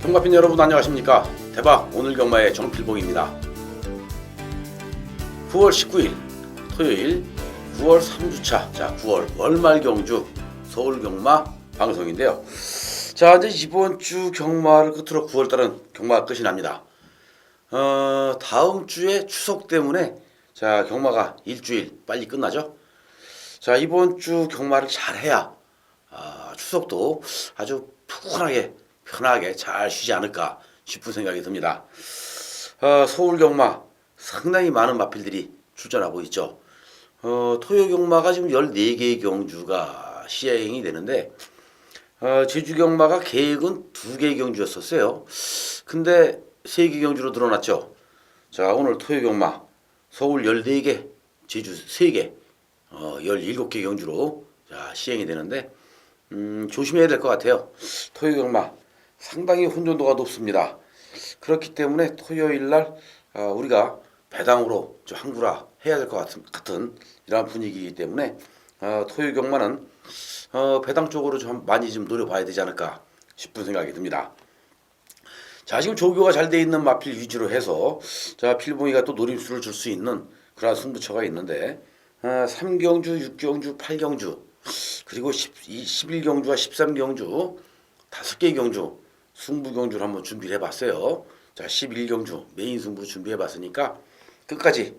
경마팬 여러분 안녕하십니까. 대박 오늘 경마의 정필봉입니다. 9월 19일 토요일 9월 3주차 9월 월말 경주 서울 경마 방송인데요. 자, 이제 이번 주 경마를 끝으로 9월달은 경마가 끝이 납니다. 다음 주에 추석 때문에 경마가 일주일 빨리 끝나죠. 자, 이번 주 경마를 잘 해야 추석도 아주 푸근하게 편하게 잘 쉬지 않을까 싶은 생각이 듭니다. 서울 경마 상당히 많은 마필들이 출전하고 있죠. 토요 경마가 지금 14개의 경주가 시행이 되는데 제주 경마가 계획은 2개의 경주였었어요. 근데 3개 경주로 늘어났죠. 자, 오늘 토요 경마 서울 14개, 제주 3개, 17개 경주로 시행이 되는데 조심해야 될 것 같아요. 토요 경마 상당히 혼돈도가 높습니다. 그렇기 때문에 토요일 날 우리가 배당으로 항구라 해야 될 것 같은 이러한 분위기이기 때문에 토요 경마는 배당 쪽으로 좀 많이 좀 노려봐야 되지 않을까 싶은 생각이 듭니다. 자, 지금 조교가 잘 돼 있는 마필 위주로 해서 필봉이가 또 노림수를 줄 수 있는 그런 승부처가 있는데 3경주, 6경주, 8경주 그리고 11경주와 13경주 5개 경주 승부 경주를 한번 준비를 해봤어요. 자, 11경주 메인 승부 준비해봤으니까 끝까지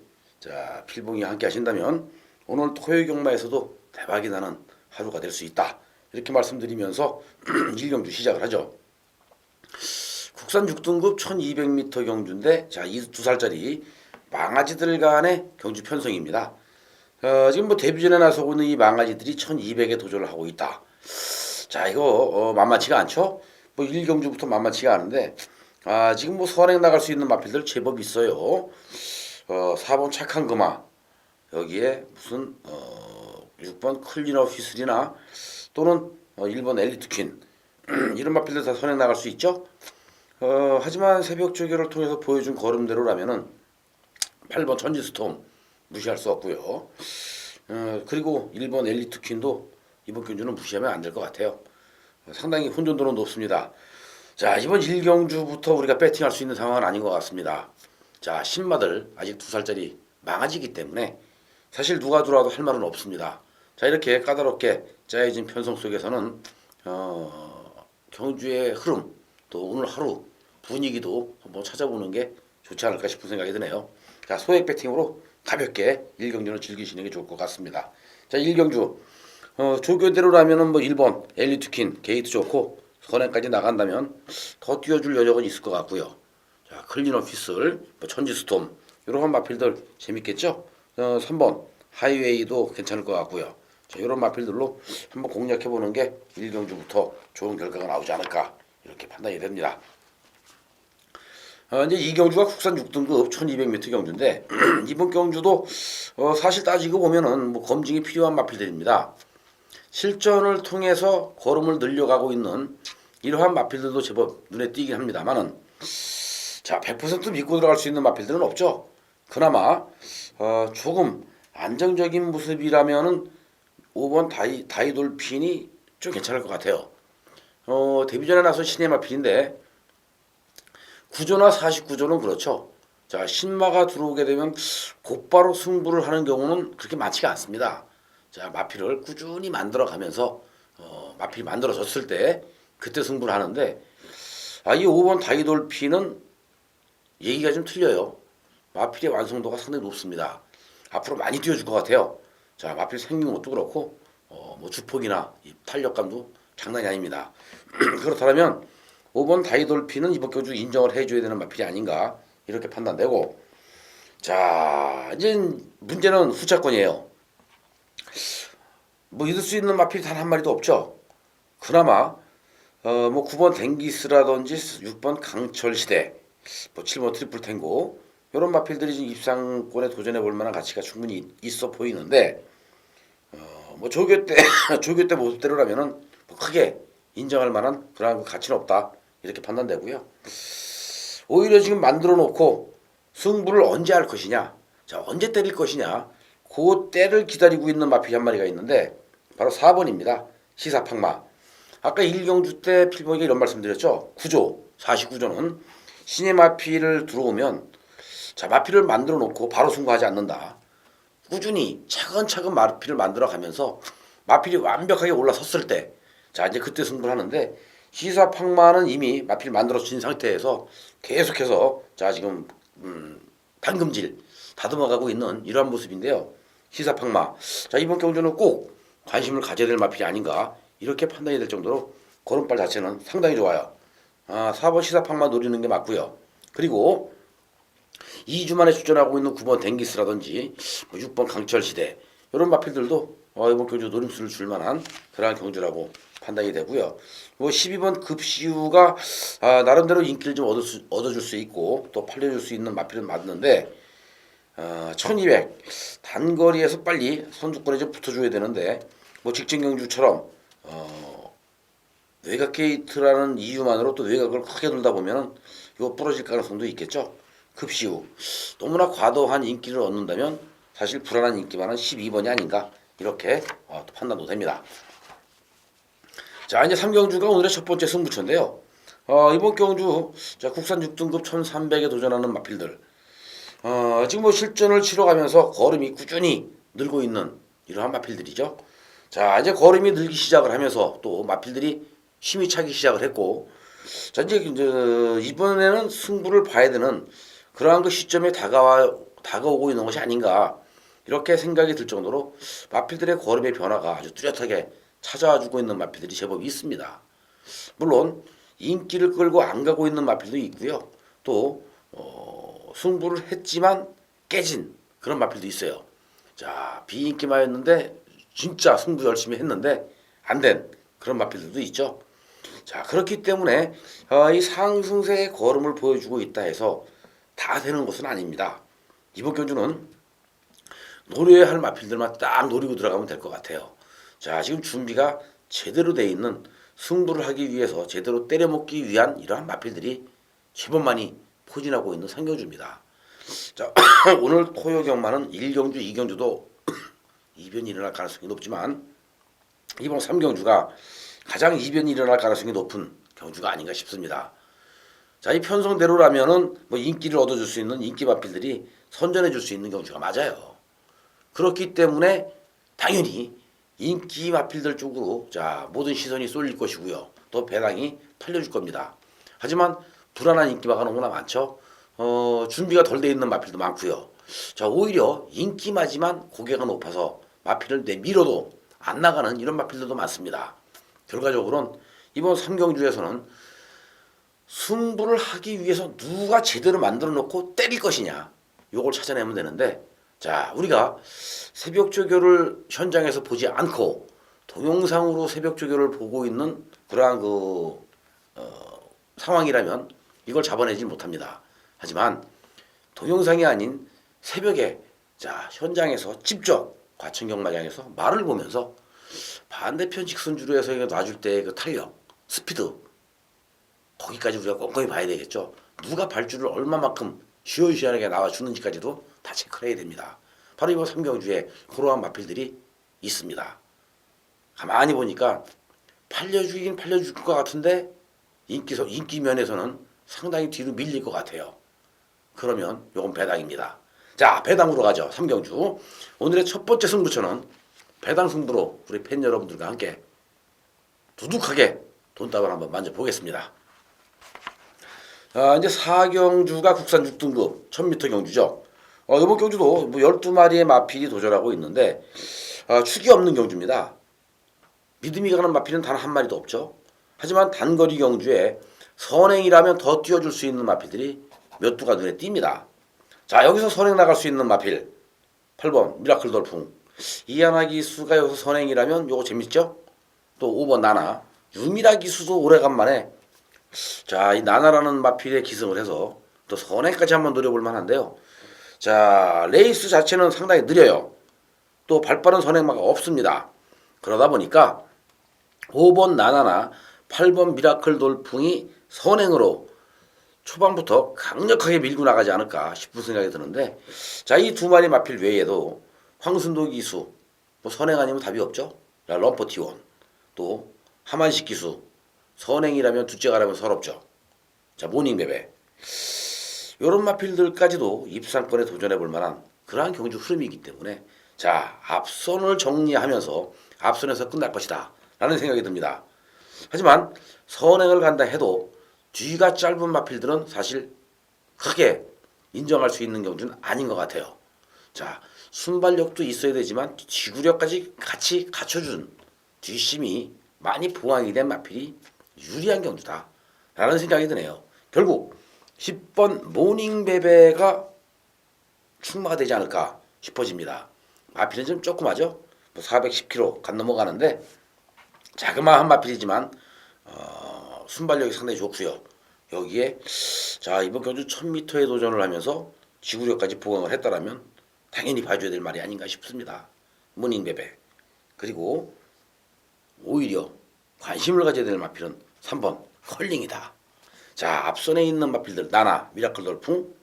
필봉이 함께 하신다면 오늘 토요 경마에서도 대박이 나는 하루가 될 수 있다. 이렇게 말씀드리면서 1경주 시작을 하죠. 국산 6등급 1200m 경주인데 이 2살짜리 망아지들 간의 경주 편성입니다. 지금 데뷔전에 나서고 있는 이 망아지들이 1200에 도전을 하고 있다. 자, 이거 만만치가 않죠? 1경주부터 만만치가 않은데 지금 선행 나갈 수 있는 마필들 제법 있어요. 4번 착한 금화, 여기에 무슨 6번 클리너 휘슬이나 또는 1번 엘리트 퀸 이런 마필들 다 선행 나갈 수 있죠. 하지만 새벽 조교를 통해서 보여준 걸음대로라면은 8번 천지스톰 무시할 수 없고요. 그리고 1번 엘리트 퀸도 이번 경주는 무시하면 안 될 것 같아요. 상당히 혼돈도는 높습니다. 자, 이번 1경주부터 우리가 배팅할 수 있는 상황은 아닌 것 같습니다. 자, 신마들 아직 2살짜리 망아지기 때문에 사실 누가 들어와도 할 말은 없습니다. 자, 이렇게 까다롭게 짜여진 편성 속에서는 경주의 흐름 또 오늘 하루 분위기도 한번 찾아보는 게 좋지 않을까 싶은 생각이 드네요. 자, 소액 배팅으로 가볍게 1경주는 즐기시는 게 좋을 것 같습니다. 자, 1경주 조교대로라면은 1번 엘리트퀸 게이트 좋고 선행까지 나간다면 더 뛰어줄 여력은 있을 것 같고요. 자, 클린 오피스, 천지스톰 이런 마필들 재밌겠죠? 3번 하이웨이도 괜찮을 것 같고요. 자, 이런 마필들로 한번 공략해보는 게 1경주부터 좋은 결과가 나오지 않을까 이렇게 판단이 됩니다. 이제 2경주가 국산 6등급 1200m 경주인데 이번 경주도 사실 따지고 보면은 검증이 필요한 마필들입니다. 실전을 통해서 걸음을 늘려가고 있는 이러한 마필들도 제법 눈에 띄긴 합니다만은 100% 믿고 들어갈 수 있는 마필들은 없죠. 그나마 조금 안정적인 모습이라면은 5번 다이돌핀이 좀 괜찮을 것 같아요. 데뷔전에 나선 신의 마필인데 구조나 49조는 그렇죠. 자, 신마가 들어오게 되면 곧바로 승부를 하는 경우는 그렇게 많지가 않습니다. 자, 마필을 꾸준히 만들어가면서 마필이 만들어졌을 때 그때 승부를 하는데 이 5번 다이돌핀은 얘기가 좀 틀려요. 마필의 완성도가 상당히 높습니다. 앞으로 많이 뛰어줄 것 같아요. 자, 마필 생긴 것도 그렇고 주폭이나 탄력감도 장난이 아닙니다. 그렇다면 5번 다이돌핀은 이번 경주 인정을 해줘야 되는 마필이 아닌가 이렇게 판단되고, 자, 이제 문제는 후차권이에요. 믿을 수 있는 마필이 단 한 마리도 없죠. 그나마 9번 댕기스라든지 6번 강철시대, 7번 트리플 탱고 이런 마필들이 지금 입상권에 도전해 볼 만한 가치가 충분히 있어 보이는데 조교 때 모습대로라면은 크게 인정할 만한 그런 가치는 없다 이렇게 판단되고요. 오히려 지금 만들어 놓고 승부를 언제 할 것이냐, 자, 언제 때릴 것이냐, 그 때를 기다리고 있는 마필 한 마리가 있는데 바로 4번입니다. 시사팍마. 아까 1경주 때 필보기가 이런 말씀드렸죠. 구조, 49조는 신의 마필을 들어오면 자, 마필을 만들어 놓고 바로 승부하지 않는다. 꾸준히 차근차근 마필을 만들어 가면서 마필이 완벽하게 올라섰을 때, 자, 이제 그때 승부를 하는데, 시사팍마는 이미 마필 만들어진 상태에서 계속해서, 자, 지금, 당금질, 다듬어가고 있는 이러한 모습인데요. 시사팍마. 자, 이번 경주는 꼭 관심을 가져야 될 마필이 아닌가, 이렇게 판단이 될 정도로 걸음발 자체는 상당히 좋아요. 4번 시사팍마 노리는 게 맞고요. 그리고 2주 만에 출전하고 있는 9번 댕기스라든지 6번 강철시대 이런 마필들도 이번 경주 노림수를 줄 만한 그러한 경주라고 판단이 되고요. 12번 급시우가 나름대로 인기를 좀 얻어줄 수 있고 또 팔려줄 수 있는 마필은 맞는데 1200 단거리에서 빨리 선두권에 좀 붙어줘야 되는데 직전 경주처럼 외곽 게이트라는 이유만으로 또 외곽을 크게 돌다 보면 이거 부러질 가능성도 있겠죠. 급시우 너무나 과도한 인기를 얻는다면 사실 불안한 인기만은 12번이 아닌가 이렇게 또 판단도 됩니다. 자, 이제 3경주가 오늘의 첫 번째 승부처인데요. 이번 경주 자, 국산 6등급 1300에 도전하는 마필들 지금 실전을 치러가면서 걸음이 꾸준히 늘고 있는 이러한 마필들이죠. 자, 이제 걸음이 늘기 시작을 하면서 또 마필들이 힘이 차기 시작을 했고 자, 이제 이번에는 승부를 봐야 되는 그러한 그 시점에 다가오고 있는 것이 아닌가 이렇게 생각이 들 정도로 마필들의 걸음의 변화가 아주 뚜렷하게 찾아와주고 있는 마필들이 제법 있습니다. 물론 인기를 끌고 안 가고 있는 마필도 있고요. 또 승부를 했지만 깨진 그런 마필도 있어요. 자, 비인기마였는데 진짜 승부 열심히 했는데 안 된 그런 마필들도 있죠. 자, 그렇기 때문에 이 상승세의 걸음을 보여주고 있다 해서 다 되는 것은 아닙니다. 이번 경주는 노려야 할 마필들만 딱 노리고 들어가면 될 것 같아요. 자, 지금 준비가 제대로 돼 있는 승부를 하기 위해서 제대로 때려먹기 위한 이러한 마필들이 제법 많이 포진하고 있는 상경주입니다. 자, 오늘 토요 경마는 1경주, 2경주도 이변이 일어날 가능성이 높지만 이번 3경주가 가장 이변이 일어날 가능성이 높은 경주가 아닌가 싶습니다. 자, 이 편성대로라면은 인기를 얻어줄 수 있는 인기 마필들이 선전해줄 수 있는 경주가 맞아요. 그렇기 때문에 당연히 인기 마필들 쪽으로 자 모든 시선이 쏠릴 것이고요. 또 배당이 팔려줄 겁니다. 하지만 불안한 인기마가 너무나 많죠. 준비가 덜 돼 있는 마필도 많고요. 자, 오히려 인기마지만 고개가 높아서 마필을 내밀어도 안 나가는 이런 마필들도 많습니다. 결과적으로는 이번 3경주에서는 승부를 하기 위해서 누가 제대로 만들어 놓고 때릴 것이냐 요걸 찾아내면 되는데 자, 우리가 새벽 조교를 현장에서 보지 않고 동영상으로 새벽 조교를 보고 있는 그러한 상황이라면 이걸 잡아내지 못합니다. 하지만 동영상이 아닌 새벽에 자 현장에서 직접 과천경마장에서 말을 보면서 반대편 직선주로 해서 놔줄 때 그 탄력, 스피드 거기까지 우리가 꼼꼼히 봐야 되겠죠. 누가 발주를 얼마만큼 시원시원하게 나와주는지까지도 다 체크를 해야 됩니다. 바로 이번 3경주에 그러한 마필들이 있습니다. 가만히 보니까 팔려주긴 팔려줄 것 같은데 인기 면에서는 상당히 뒤로 밀릴 것 같아요. 그러면 요건 배당입니다. 자, 배당으로 가죠. 3경주 오늘의 첫 번째 승부처는 배당 승부로 우리 팬 여러분들과 함께 두둑하게 돈다발 한번 만져보겠습니다. 이제 4경주가 국산 6등급 1000m 경주죠. 이번 경주도 12마리의 마필이 도전하고 있는데 축이 없는 경주입니다. 믿음이 가는 마필은 단 한 마리도 없죠. 하지만 단거리 경주에 선행이라면 더 뛰어줄 수 있는 마필들이 몇 두가 눈에 띕니다. 자, 여기서 선행 나갈 수 있는 마필 8번 미라클 돌풍 이하나 기수가 여기서 선행이라면 요거 재밌죠? 또 5번 나나 유미라 기수도 오래간만에 자, 이 나나라는 마필에 기승을 해서 또 선행까지 한번 노려볼 만한데요. 자, 레이스 자체는 상당히 느려요. 또 발빠른 선행마가 없습니다. 그러다 보니까 5번 나나나 8번 미라클 돌풍이 선행으로 초반부터 강력하게 밀고 나가지 않을까 싶은 생각이 드는데 자, 이 두 마리 마필 외에도 황순도 기수 선행 아니면 답이 없죠. 럼퍼 T1 또 하만식 기수, 선행이라면 둘째가라면 서럽죠. 자, 모닝베베. 이런 마필들까지도 입상권에 도전해 볼 만한 그러한 경주 흐름이기 때문에 자, 앞선을 정리하면서 앞선에서 끝날 것이다 라는 생각이 듭니다. 하지만 선행을 간다 해도 뒤가 짧은 마필들은 사실 크게 인정할 수 있는 경주는 아닌 것 같아요. 자, 순발력도 있어야 되지만 지구력까지 같이 갖춰준 뒷심이 많이 보완이 된 마필이 유리한 경주다 라는 생각이 드네요. 결국 10번 모닝베베가 출마가 되지 않을까 싶어집니다. 마필은 좀 조그마죠. 410kg 간 넘어가는데 자그마한 마필이지만 순발력이 상당히 좋고요. 여기에 자, 이번 경주 1000m에 도전을 하면서 지구력까지 보강을 했다라면 당연히 봐줘야 될 말이 아닌가 싶습니다. 모닝베베. 그리고 오히려 관심을 가져야 될 마필은 3번 컬링이다. 자, 앞선에 있는 마필들 나나, 미라클 돌풍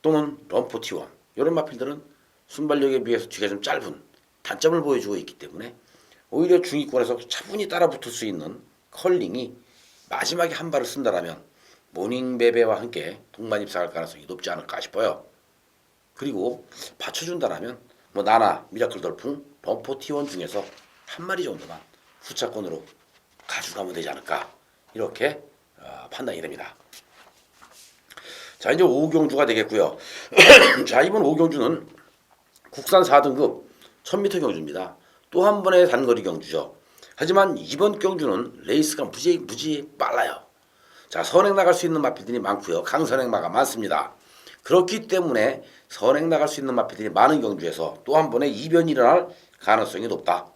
또는 럼포티원 이런 마필들은 순발력에 비해서 뒤가 좀 짧은 단점을 보여주고 있기 때문에 오히려 중위권에서 차분히 따라붙을 수 있는 컬링이 마지막에 한 발을 쓴다라면 모닝베베와 함께 동반 입상할 가능성이 높지 않을까 싶어요. 그리고 받쳐준다라면 뭐 나나, 미라클 돌풍, 럼포티원 중에서 한 마리 정도만 후차권으로 가져가면 되지 않을까 이렇게 판단이 됩니다. 자, 이제 5경주가 되겠고요. 자, 이번 5경주는 국산 4등급 1000m 경주입니다. 또 한 번의 단거리 경주죠. 하지만 이번 경주는 레이스가 무지 빨라요. 자, 선행 나갈 수 있는 마필들이 많고요. 강선행마가 많습니다. 그렇기 때문에 선행 나갈 수 있는 마필들이 많은 경주에서 또 한 번의 이변이 일어날 가능성이 높다.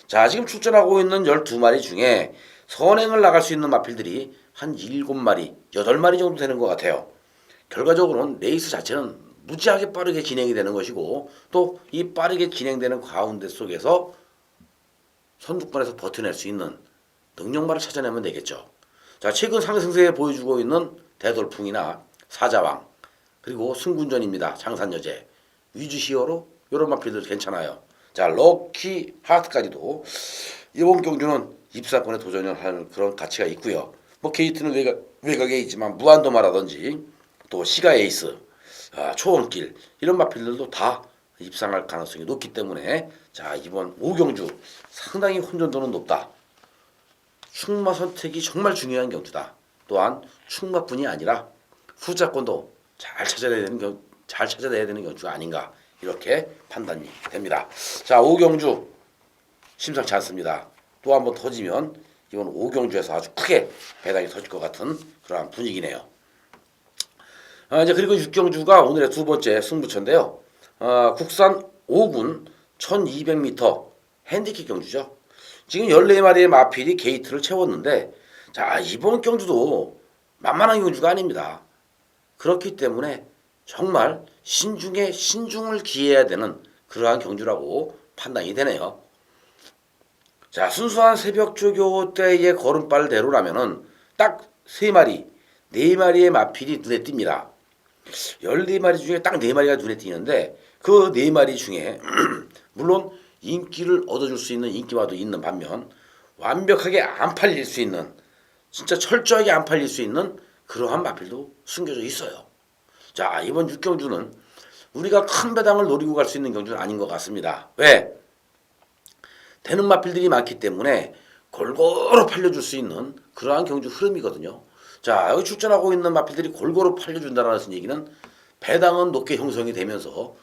자, 지금 출전하고 있는 12마리 중에 선행을 나갈 수 있는 마필들이 한 7마리, 8마리 정도 되는 것 같아요. 결과적으로는 레이스 자체는 무지하게 빠르게 진행이 되는 것이고 또 이 빠르게 진행되는 가운데 속에서 선두권에서 버텨낼 수 있는 능력마를 찾아내면 되겠죠. 자, 최근 상승세에 보여주고 있는 대돌풍이나 사자왕 그리고 승군전입니다. 장산여제, 위즈히어로 이런 마필들 괜찮아요. 자, 럭키 하트까지도 이번 경주는 입상권에 도전을 하는 그런 가치가 있고요. 뭐 게이트는 외곽에 있지만 무한도마라든지 또 시가 에이스, 초원길 이런 마필들도 다 입상할 가능성이 높기 때문에 자, 이번 5경주 상당히 혼전도는 높다. 충마 선택이 정말 중요한 경주다. 또한 충마뿐이 아니라 후자권도 잘 찾아내야 되는 경주가 아닌가 이렇게 판단이 됩니다. 자, 5경주 심상치 않습니다. 또 한 번 터지면 이번 5경주에서 아주 크게 배당이 터질 것 같은 그러한 분위기네요. 이제 그리고 6경주가 오늘의 두 번째 승부처인데요. 국산 5군 1200m 핸디캡 경주죠. 지금 14마리의 마필이 게이트를 채웠는데 자, 이번 경주도 만만한 경주가 아닙니다. 그렇기 때문에 정말 신중에 신중을 기해야 되는 그러한 경주라고 판단이 되네요. 자, 순수한 새벽 조교 때의 걸음발대로라면은 딱 3마리, 4마리의 마필이 눈에 띕니다. 14마리 중에 딱 4마리가 눈에 띄는데 그 4마리 중에 물론 인기를 얻어줄 수 있는 인기와도 있는 반면 완벽하게 안 팔릴 수 있는 진짜 철저하게 안 팔릴 수 있는 그러한 마필도 숨겨져 있어요. 자, 이번 6경주는 우리가 큰 배당을 노리고 갈 수 있는 경주는 아닌 것 같습니다. 왜? 되는 마필들이 많기 때문에 골고루 팔려줄 수 있는 그러한 경주 흐름이거든요. 자, 여기 출전하고 있는 마필들이 골고루 팔려준다는 얘기는 배당은 높게 형성이 되면서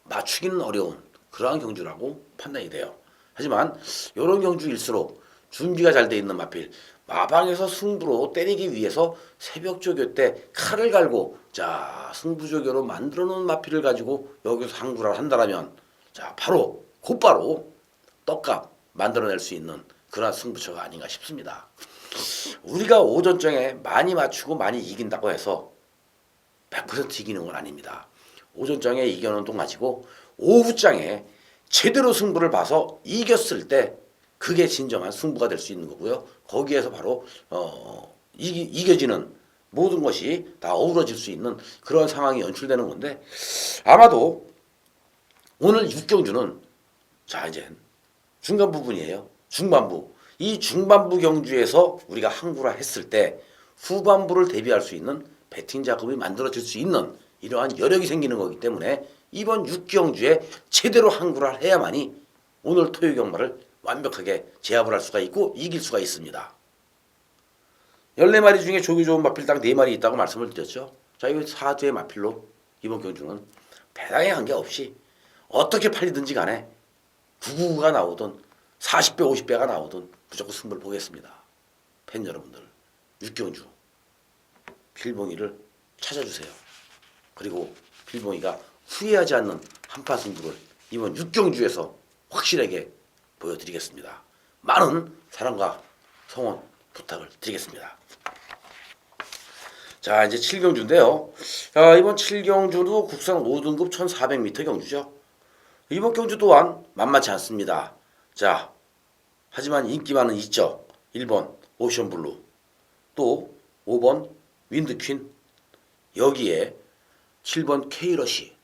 맞추기는 어려운 그러한 경주라고 판단이 돼요. 하지만 이런 경주일수록 준비가 잘 돼 있는 마필, 마방에서 승부로 때리기 위해서 새벽 조교 때 칼을 갈고 자, 승부 조교로 만들어 놓은 마필을 가지고 여기서 항구를 한다면 자, 곧바로 떡값 만들어낼 수 있는 그런 승부처가 아닌가 싶습니다. 우리가 오전장에 많이 맞추고 많이 이긴다고 해서 100% 이기는 건 아닙니다. 오전장에 이겨놓은 돈 가지고 오후장에 제대로 승부를 봐서 이겼을 때 그게 진정한 승부가 될 수 있는 거고요. 거기에서 바로 이겨지는 모든 것이 다 어우러질 수 있는 그런 상황이 연출되는 건데 아마도 오늘 6경주는 자, 이제 중간 부분이에요. 중반부. 이 중반부 경주에서 우리가 항구라 했을 때 후반부를 대비할 수 있는 배팅 작업이 만들어질 수 있는 이러한 여력이 생기는 거기 때문에 이번 6경주에 제대로 항구를 해야만이 오늘 토요 경마를 완벽하게 제압을 할 수가 있고 이길 수가 있습니다. 14마리 중에 조기 좋은 마필 딱 4마리 있다고 말씀을 드렸죠. 자, 이 4주의 마필로 이번 경주는 배당에 관계없이 어떻게 팔리든지 간에 999가 나오든 40배 50배가 나오든 무조건 승부를 보겠습니다. 팬 여러분들 6경주 필봉이를 찾아주세요. 그리고 필봉이가 후회하지 않는 한파 승부를 이번 6경주에서 확실하게 보여드리겠습니다. 많은 사랑과 성원 부탁을 드리겠습니다. 자, 이제 7경주인데요. 자, 이번 7경주도 국산 5등급 1400m 경주죠. 이번 경주 또한 만만치 않습니다. 자, 하지만 인기만은 있죠. 1번 오션블루, 또 5번 윈드퀸, 여기에 7번 케이러시,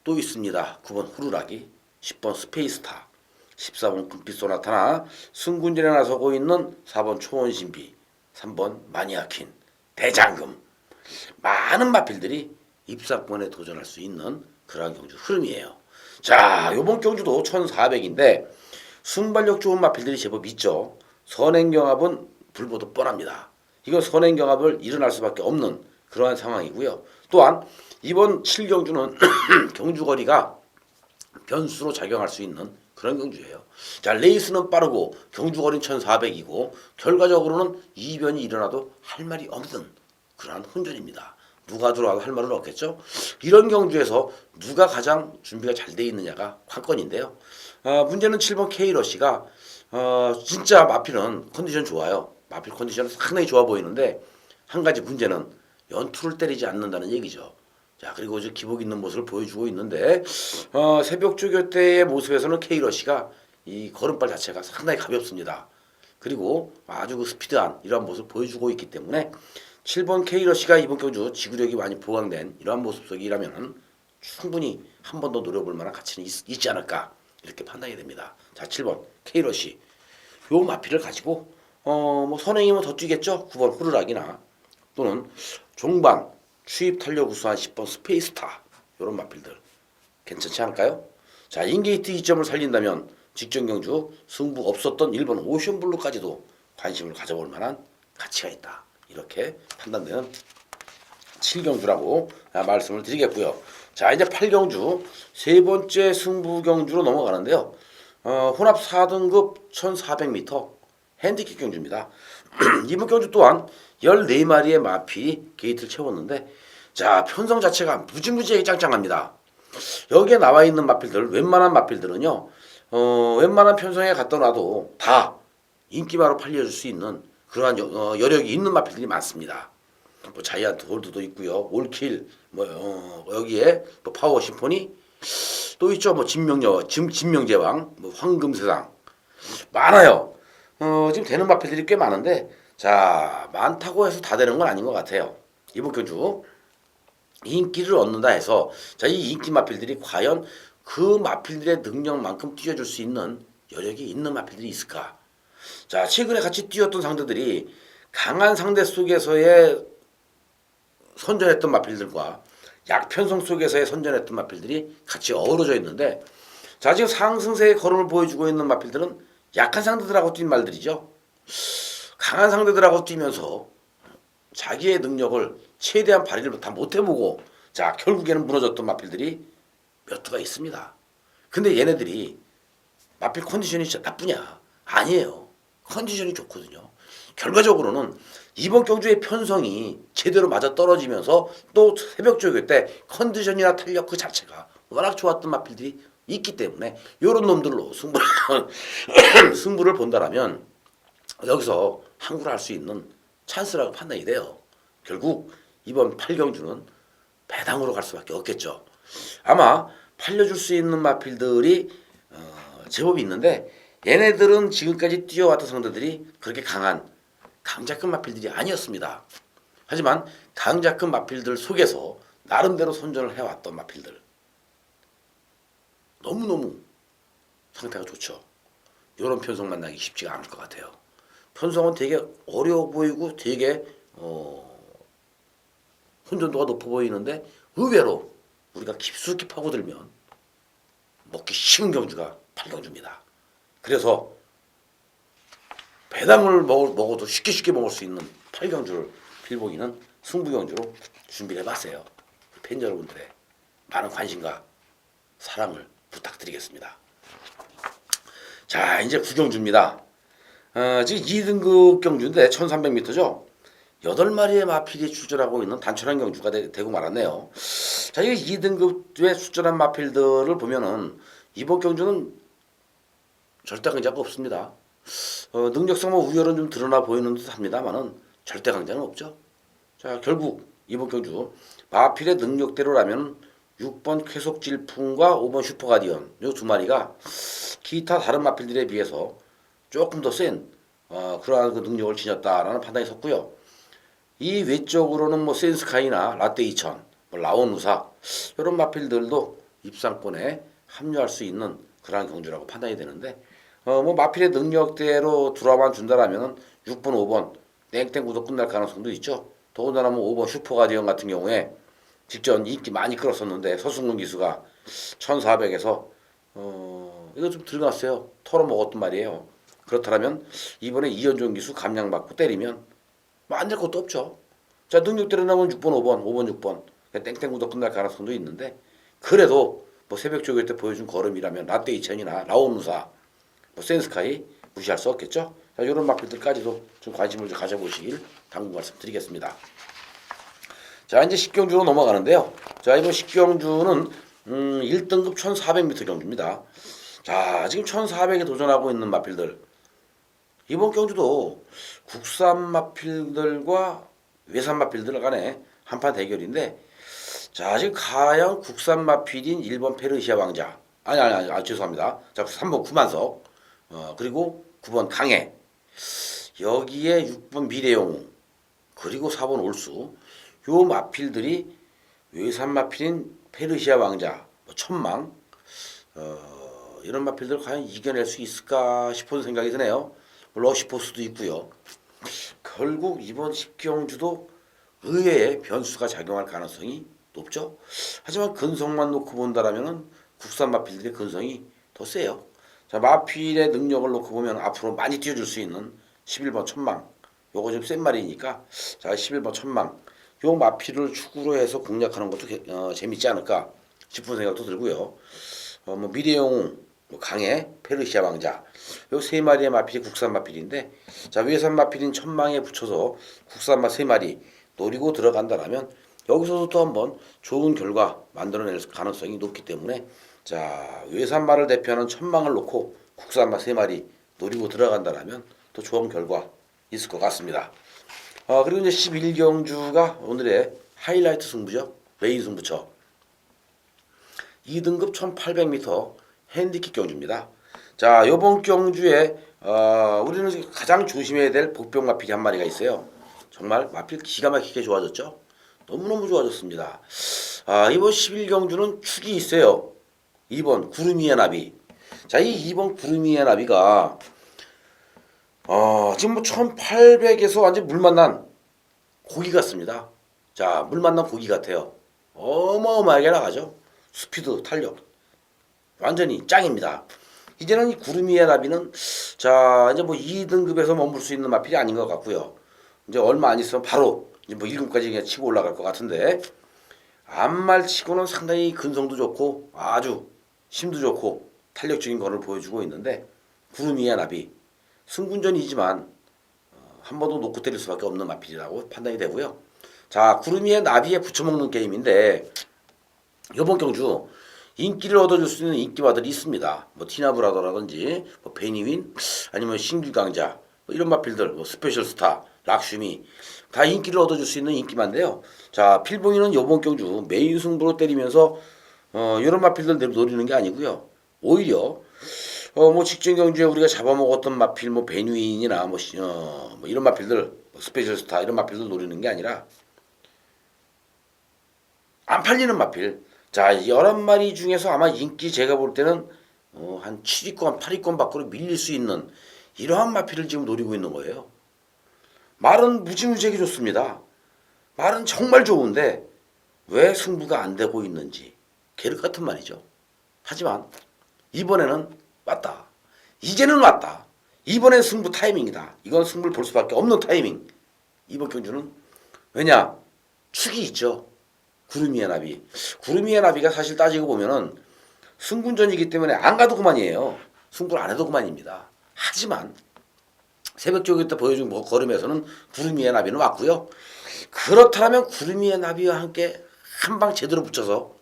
또 있습니다. 9번 후루라기, 10번 스페이스타, 14번 금빛 소나타나, 승군전에 나서고 있는 4번 초원신비, 3번 마니아킨, 대장금. 많은 마필들이 입상권에 도전할 수 있는 그러한 경주 흐름이에요. 자, 요번 경주도 1400인데 순발력 좋은 마필들이 제법 있죠. 선행경합은 불보듯 뻔합니다. 이건 선행경합을 일어날 수밖에 없는 그러한 상황이고요. 또한 이번 7경주는 경주거리가 변수로 작용할 수 있는 그런 경주예요. 자, 레이스는 빠르고 경주거리는 1400이고 결과적으로는 이변이 일어나도 할 말이 없는 그러한 혼전입니다. 누가 들어와도 할 말은 없겠죠. 이런 경주에서 누가 가장 준비가 잘 돼 있느냐가 관건인데요. 문제는 7번 K러시가 진짜 마필은 컨디션 좋아요. 마필 컨디션은 상당히 좋아 보이는데 한 가지 문제는 연투를 때리지 않는다는 얘기죠. 자, 그리고 이제 기복 있는 모습을 보여주고 있는데 새벽 조교 때의 모습에서는 K러시가 이 걸음발 자체가 상당히 가볍습니다. 그리고 아주 그 스피드한 이러한 모습을 보여주고 있기 때문에 7번 K러시가 이번 경주 지구력이 많이 보강된 이러한 모습 속이라면 충분히 한 번 더 노려볼 만한 가치는 있지 않을까 이렇게 판단이 됩니다. 자, 7번 K러시 요 마필을 가지고 뭐 선행이면 더 뛰겠죠. 9번 후르락이나 또는 종반 추입 탄력 우수한 10번 스페이스타 이런 마필들 괜찮지 않을까요? 자, 인게이트 2점을 살린다면 직전 경주 승부 없었던 1번 오션블루까지도 관심을 가져볼 만한 가치가 있다. 이렇게 판단되는 7경주라고 말씀을 드리겠고요. 자, 이제 8경주 세 번째 승부 경주로 넘어가는데요. 혼합 4등급 1400m 핸디캡 경주입니다. 이번 경주 또한 14마리의 마필이 게이트를 채웠는데 자, 편성 자체가 무지무지하게 짱짱합니다. 여기에 나와 있는 마필들 웬만한 마필들은요. 웬만한 편성에 갖다 놔도 다 인기바로 팔려줄 수 있는 그러한 여력이 있는 마필들이 많습니다. 뭐 자이언트 골드도 있고요, 올킬, 여기에 또 파워 심포니 또 있죠. 뭐 진명제왕, 뭐 황금세상 많아요. 지금 되는 마필들이 꽤 많은데 자, 많다고 해서 다 되는 건 아닌 것 같아요. 이번 경주 인기를 얻는다 해서 자, 이 인기 마필들이 과연 그 마필들의 능력만큼 뛰어줄 수 있는 여력이 있는 마필들이 있을까? 자, 최근에 같이 뛰었던 상대들이 강한 상대 속에서의 선전했던 마필들과 약편성 속에서의 선전했던 마필들이 같이 어우러져 있는데 자, 지금 상승세의 걸음을 보여주고 있는 마필들은 약한 상대들하고 뛴 말들이죠. 강한 상대들하고 뛰면서 자기의 능력을 최대한 발휘를 다 못해보고 자, 결국에는 무너졌던 마필들이 몇 두가 있습니다. 근데 얘네들이 마필 컨디션이 진짜 나쁘냐? 아니에요. 컨디션이 좋거든요. 결과적으로는 이번 경주의 편성이 제대로 맞아 떨어지면서 또 새벽 조교 때 컨디션이나 탄력 그 자체가 워낙 좋았던 마필들이 있기 때문에 이런 놈들로 승부를 본다라면 여기서 항구를 할 수 있는 찬스라고 판단이 돼요. 결국 이번 8경주는 배당으로 갈 수밖에 없겠죠. 아마 팔려줄 수 있는 마필들이 제법 있는데 얘네들은 지금까지 뛰어왔던 상대들이 그렇게 강한 강자급 마필들이 아니었습니다. 하지만 강자급 마필들 속에서 나름대로 선전을 해왔던 마필들 너무너무 상태가 좋죠. 이런 편성 만나기 쉽지가 않을 것 같아요. 편성은 되게 어려워 보이고 되게 혼전도가 높아 보이는데 의외로 우리가 깊숙이 파고들면 먹기 쉬운 경주가 팔경주입니다. 그래서 배당을 먹어도 쉽게 먹을 수 있는 팔경주를 필봉이는 승부경주로 준비를 해봤어요. 팬 여러분들의 많은 관심과 사랑을 부탁드리겠습니다. 자, 이제 구경주입니다. 지금 2등급 경주인데 1300m죠. 8마리의 마필이 출전하고 있는 단촐한 경주가 되고 말았네요. 자, 이 2등급의 출전한 마필들을 보면은 이번 경주는 절대 강자가 없습니다. 능력상 우열은 좀 드러나 보이는 듯 합니다만은 절대 강자는 없죠. 자, 결국 이번 경주 마필의 능력대로라면 6번 쾌속질풍과 5번 슈퍼가디언 이 두 마리가 기타 다른 마필들에 비해서 조금 더 센 그러한 그 능력을 지녔다라는 판단이 섰고요. 이 외적으로는 뭐 센스카이나 라떼 2000, 뭐 라온우사 이런 마필들도 입상권에 합류할 수 있는 그러한 경주라고 판단이 되는데 뭐 마필의 능력대로 들어만 준다라면은 6번, 5번 땡땡 구도 끝날 가능성도 있죠. 더군다나 뭐 5번 슈퍼가디언 같은 경우에 직전 인기 많이 끌었었는데 서승훈 기수가 1400에서 이거 좀 들어갔어요. 털어먹었단 말이에요. 그렇다면 이번에 이현종 기수 감량받고 때리면 뭐 안 될 것도 없죠. 자, 능력대로 나면 6번, 5번, 5번, 6번 땡땡 구도 끝날 가능성도 있는데 그래도 뭐 새벽 조교 때 보여준 걸음이라면 라떼 2000이나 라온누사 뭐 센스카이 무시할 수 없겠죠. 자, 이런 마필들까지도 좀 관심을 좀 가져보시길 당부 말씀드리겠습니다. 자, 이제 10경주로 넘어가는데요. 자, 이번 10경주는 1등급 1400m 경주입니다. 자, 지금 1400에 도전하고 있는 마필들. 이번 경주도 국산 마필들과 외산 마필들 간의 한판 대결인데, 자, 지금 과연 국산 마필인 1번 페르시아 왕자. 아니, 죄송합니다. 자, 3번 구만석. 그리고 9번 강해. 여기에 6번 미래영웅. 그리고 4번 올수. 요 마필들이 외산 마필인 페르시아 왕자, 뭐 천망, 이런 마필들 과연 이겨낼 수 있을까 싶은 생각이 드네요. 러시포스도 있고요. 결국 이번 10경주도 의외의 변수가 작용할 가능성이 높죠. 하지만 근성만 놓고 본다라면 국산 마필들의 근성이 더 세요. 자, 마필의 능력을 놓고 보면 앞으로 많이 뛰어줄 수 있는 11번 천망, 요거 좀 센 말이니까 자 11번 천망 요 마필을 축으로 해서 공략하는 것도 재밌지 않을까 싶은 생각도 들고요. 뭐 미래영웅, 뭐 강해, 페르시아 왕자 요 세 마리의 마필이 국산 마필인데 자 외산 마필인 천망에 붙여서 국산 마 세 마리 노리고 들어간다라면 여기서도 또 한번 좋은 결과 만들어낼 가능성이 높기 때문에 자 외산마를 대표하는 천망을 놓고 국산마 세 마리 노리고 들어간다라면 또 좋은 결과 있을 것 같습니다. 그리고 이제 11경주가 오늘의 하이라이트 승부죠. 메인 승부처. 2등급 1800m 핸디캡 경주입니다. 자, 이번 경주에 우리는 가장 조심해야 될 복병 마필이 한 마리가 있어요. 정말 마필 기가 막히게 좋아졌죠. 너무너무 좋아졌습니다. 이번 11경주는 축이 있어요. 2번 구름 위의 나비. 자, 이 2번 구름 위의 나비가 지금 뭐 1800에서 완전 물 만난 고기 같습니다. 자, 물 만난 고기 같아요. 어마어마하게 나가죠. 스피드, 탄력. 완전히 짱입니다. 이제는 이 구름 위의 나비는 자, 이제 뭐 2등급에서 머물 수 있는 마필이 아닌 것 같고요. 이제 얼마 안 있으면 바로 이제 뭐 1급까지 그냥 치고 올라갈 것 같은데 암말 치고는 상당히 근성도 좋고 아주 힘도 좋고 탄력적인 거를 보여주고 있는데 구름 위의 나비 승군전이지만 한 번도 놓고 때릴 수밖에 없는 마필이라고 판단이 되고요. 자, 구름 위의 나비에 붙여먹는 게임인데 이번 경주 인기를 얻어줄 수 있는 인기마들이 있습니다. 뭐 티나브라더라든지 뭐 베니윈 아니면 신규 강자 뭐 이런 마필들 뭐 스페셜 스타 락슈미 다 인기를 얻어줄 수 있는 인기만인데요. 자, 필봉이는 이번 경주 메인 승부로 때리면서 이런 마필들 노리는 게 아니고요. 오히려 뭐 직전 경주에 우리가 잡아먹었던 마필 뭐 베뉴인이나 뭐 이런 마필들 뭐 스페셜 스타 이런 마필들 노리는 게 아니라 안 팔리는 마필. 자, 11마리 중에서 아마 인기 제가 볼 때는 한 7위권, 8위권 밖으로 밀릴 수 있는 이러한 마필을 지금 노리고 있는 거예요. 말은 무지무지하게 좋습니다. 말은 정말 좋은데 왜 승부가 안 되고 있는지 계륵 같은 말이죠. 하지만 이번에는 왔다. 이제는 왔다. 이번엔 승부 타이밍이다. 이건 승부를 볼 수밖에 없는 타이밍. 이번 경주는 왜냐? 축이 있죠. 구름 위의 나비. 구름 위의 나비가 사실 따지고 보면은 승군전이기 때문에 안 가도 그만이에요. 승부를 안 해도 그만입니다. 하지만 새벽 조기 때 보여준 걸음에서는 구름 위의 나비는 왔고요. 그렇다면 구름 위의 나비와 함께 한 방 제대로 붙여서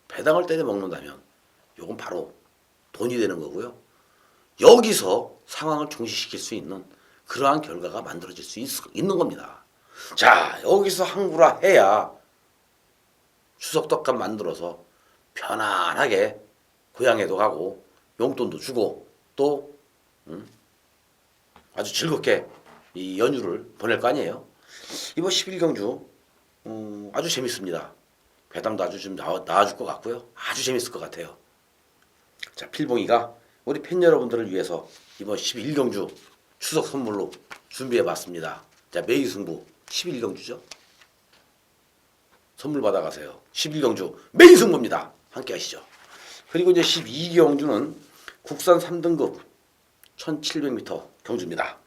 배당을 때려 먹는다면 요건 바로 돈이 되는 거고요. 여기서 상황을 종식시킬 수 있는 그러한 결과가 만들어질 수 있는 겁니다. 자, 여기서 항구라 해야 추석 떡값 만들어서 편안하게 고향에도 가고 용돈도 주고 또 아주 즐겁게 이 연휴를 보낼 거 아니에요. 이번 11경주 아주 재밌습니다. 배당도 아주 좀 나와줄 것 같고요. 아주 재밌을 것 같아요. 자, 필봉이가 우리 팬 여러분들을 위해서 이번 11경주 추석 선물로 준비해봤습니다. 자, 매일승부 11경주죠. 선물 받아가세요. 11경주 매일승부입니다. 함께 하시죠. 그리고 이제 12경주는 국산 3등급 1700m 경주입니다.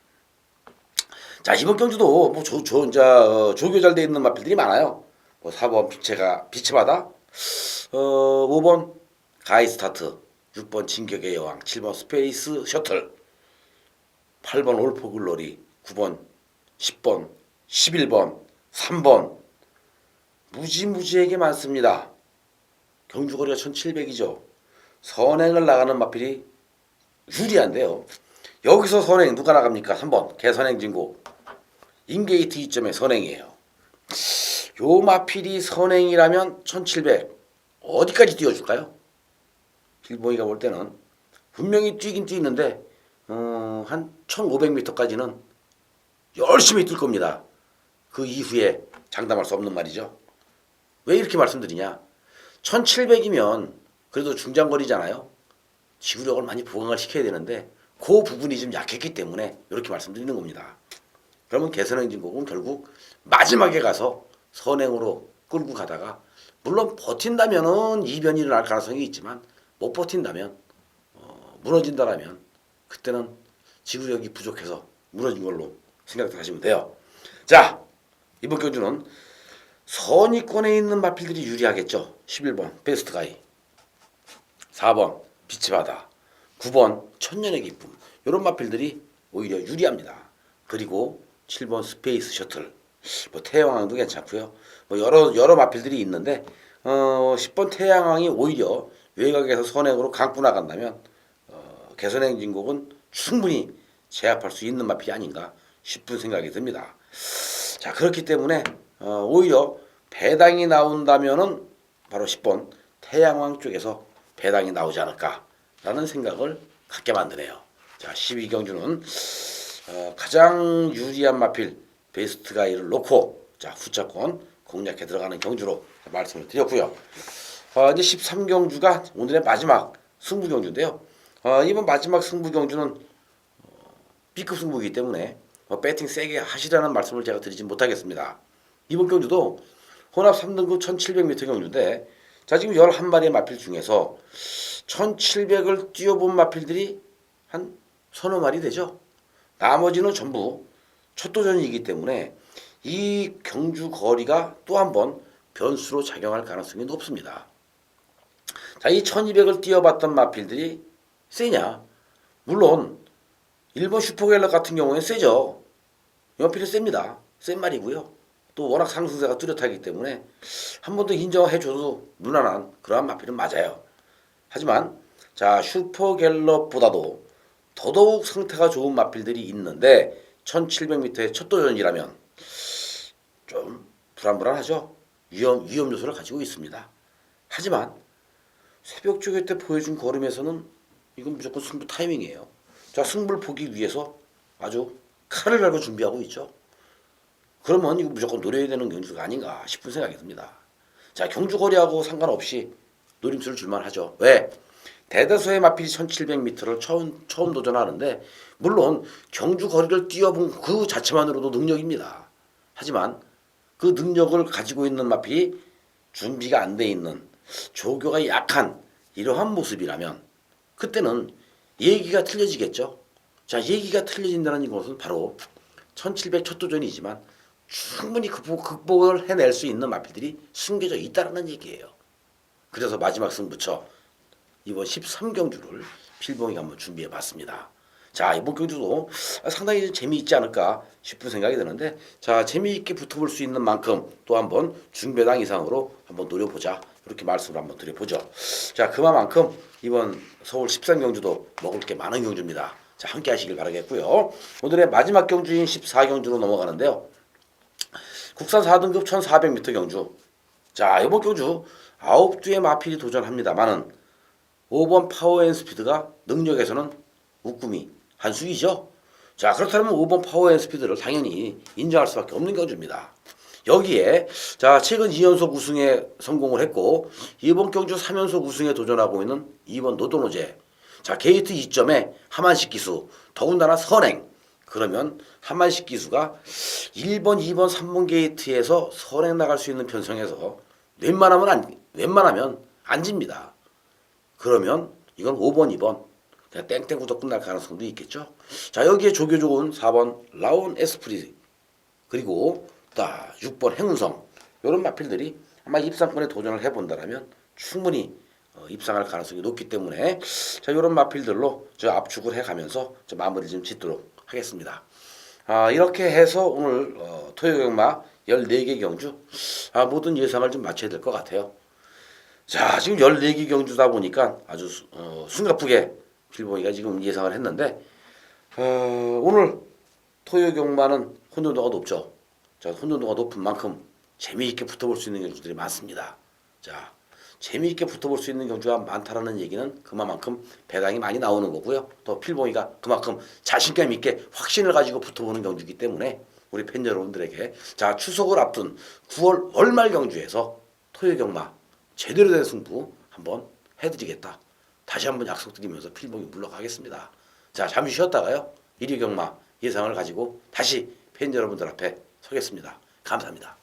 자, 이번 경주도 뭐 조교 잘 돼 있는 마필들이 많아요. 뭐 4번 빛의 바다, 5번 가이스타트, 6번 진격의 여왕, 7번 스페이스 셔틀, 8번 올포글로리, 9번, 10번, 11번, 3번 무지무지하게 많습니다. 경주거리가 1700이죠. 선행을 나가는 마필이 유리한데요. 여기서 선행 누가 나갑니까? 3번 개선행진고 인게이트 2점의 선행이에요. 요 마필이 선행이라면 1700 어디까지 띄워줄까요? 필봉이가 볼 때는 분명히 뛰긴 뛰는데 한 1500m까지는 열심히 뛸 겁니다. 그 이후에 장담할 수 없는 말이죠. 왜 이렇게 말씀드리냐? 1700이면 그래도 중장거리잖아요. 지구력을 많이 보강을 시켜야 되는데 그 부분이 좀 약했기 때문에 이렇게 말씀드리는 겁니다. 그러면 개선행진곡은 결국 마지막에 가서 선행으로 끌고 가다가 물론 버틴다면은 이변이 일어날 가능성이 있지만 못 버틴다면 무너진다라면 그때는 지구력이 부족해서 무너진 걸로 생각하시면 돼요. 자, 이번 경주는 선위권에 있는 마필들이 유리하겠죠. 11번 베스트가이, 4번 빛의 바다, 9번 천년의 기쁨 이런 마필들이 오히려 유리합니다. 그리고 7번 스페이스 셔틀, 뭐 태양왕도 괜찮고요. 뭐 여러 마필들이 있는데 10번 태양왕이 오히려 외곽에서 선행으로 감고 나간다면 개선행진곡은 충분히 제압할 수 있는 마필이 아닌가 싶은 생각이 듭니다. 자, 그렇기 때문에 오히려 배당이 나온다면은 바로 10번 태양왕 쪽에서 배당이 나오지 않을까라는 생각을 갖게 만드네요. 자, 12경주는 가장 유리한 마필 베스트가이를 놓고 자, 후차권 공략해 들어가는 경주로 말씀을 드렸고요. 이제 13경주가 오늘의 마지막 승부경주인데요. 이번 마지막 승부경주는 B급 승부이기 때문에 배팅 세게 하시라는 말씀을 제가 드리지 못하겠습니다. 이번 경주도 혼합 3등급 1700m 경주인데 자, 지금 11마리의 마필 중에서 1700을 뛰어본 마필들이 한 서너 마리 되죠. 나머지는 전부 첫 도전이기 때문에 이 경주 거리가 또 한 번 변수로 작용할 가능성이 높습니다. 자, 이 1200을 뛰어봤던 마필들이 세냐? 물론 1번 슈퍼갤럭 같은 경우에는 세죠. 연필은 셉니다. 센 말이고요. 또 워낙 상승세가 뚜렷하기 때문에 한 번 더 인정해줘도 무난한 그러한 마필은 맞아요. 하지만 자, 슈퍼갤럭보다도 더더욱 상태가 좋은 마필들이 있는데 1700m의 첫 도전이라면 좀 불안불안하죠. 위험 요소를 가지고 있습니다. 하지만 새벽 조개 때 보여준 걸음에서는 이건 무조건 승부 타이밍이에요. 자, 승부를 보기 위해서 아주 칼을 갈고 준비하고 있죠. 그러면 이거 무조건 노려야 되는 경주가 아닌가 싶은 생각이 듭니다. 자, 경주 거리하고 상관없이 노림수를 줄만 하죠. 왜? 대다수의 마필이 1700m를 처음 도전하는데 물론 경주 거리를 뛰어본 그 자체만으로도 능력입니다. 하지만 그 능력을 가지고 있는 마필이 준비가 안 돼 있는 조교가 약한 이러한 모습이라면 그때는 얘기가 틀려지겠죠. 자, 얘기가 틀려진다는 것은 바로 1700 첫 도전이지만 충분히 극복을 해낼 수 있는 마필들이 숨겨져 있다는 얘기예요. 그래서 마지막 승부처 이번 13경주를 필봉이가 한번 준비해 봤습니다. 자, 이번 경주도 상당히 좀 재미있지 않을까 싶은 생각이 드는데, 자, 재미있게 붙어볼 수 있는 만큼 또 한번 중배당 이상으로 한번 노려보자, 이렇게 말씀을 한번 드려보죠. 자, 그만큼 이번 서울 13경주도 먹을 게 많은 경주입니다. 자, 함께 하시길 바라겠고요. 오늘의 마지막 경주인 14경주로 넘어가는데요. 국산 4등급 1400m 경주. 자, 이번 경주 9두의 마필이 도전합니다만은 5번 파워앤스피드가 능력에서는 우꾸미 한 수이죠. 자, 그렇다면 5번 파워앤스피드를 당연히 인정할 수밖에 없는 경주입니다. 여기에 자, 최근 2연속 우승에 성공을 했고 이번 경주 3연속 우승에 도전하고 있는 2번 노도노제. 자, 게이트 2점에 하만식 기수, 더군다나 선행. 그러면 하만식 기수가 1번, 2번, 3번 게이트에서 선행 나갈 수 있는 편성에서 웬만하면 안 집니다. 그러면 이건 5번, 2번 그냥 땡땡구도 끝날 가능성도 있겠죠. 자, 여기에 조교 좋은 4번 라온 에스프리 그리고 6번 행운성 이런 마필들이 아마 입상권에 도전을 해본다면 충분히 입상할 가능성이 높기 때문에 자, 이런 마필들로 저 압축을 해가면서 저 마무리 좀 짓도록 하겠습니다. 이렇게 해서 오늘 토요경마 14개 경주 모든 예상을 좀 맞춰야 될 것 같아요. 자, 지금 14개 경주다 보니까 아주 숨가쁘게 필봉이가 지금 예상을 했는데 오늘 토요경마는 혼돈도가 높죠. 자, 혼돈도가 높은 만큼 재미있게 붙어볼 수 있는 경주들이 많습니다. 자, 재미있게 붙어볼 수 있는 경주가 많다라는 얘기는 그만큼 배당이 많이 나오는 거고요. 또 필봉이가 그만큼 자신감 있게 확신을 가지고 붙어보는 경주이기 때문에 우리 팬 여러분들에게 자, 추석을 앞둔 9월 월말 경주에서 토요경마 제대로 된 승부 한번 해드리겠다. 다시 한번 약속드리면서 필봉이 물러가겠습니다. 자, 잠시 쉬었다가요. 1위 경마 예상을 가지고 다시 팬 여러분들 앞에 서겠습니다. 감사합니다.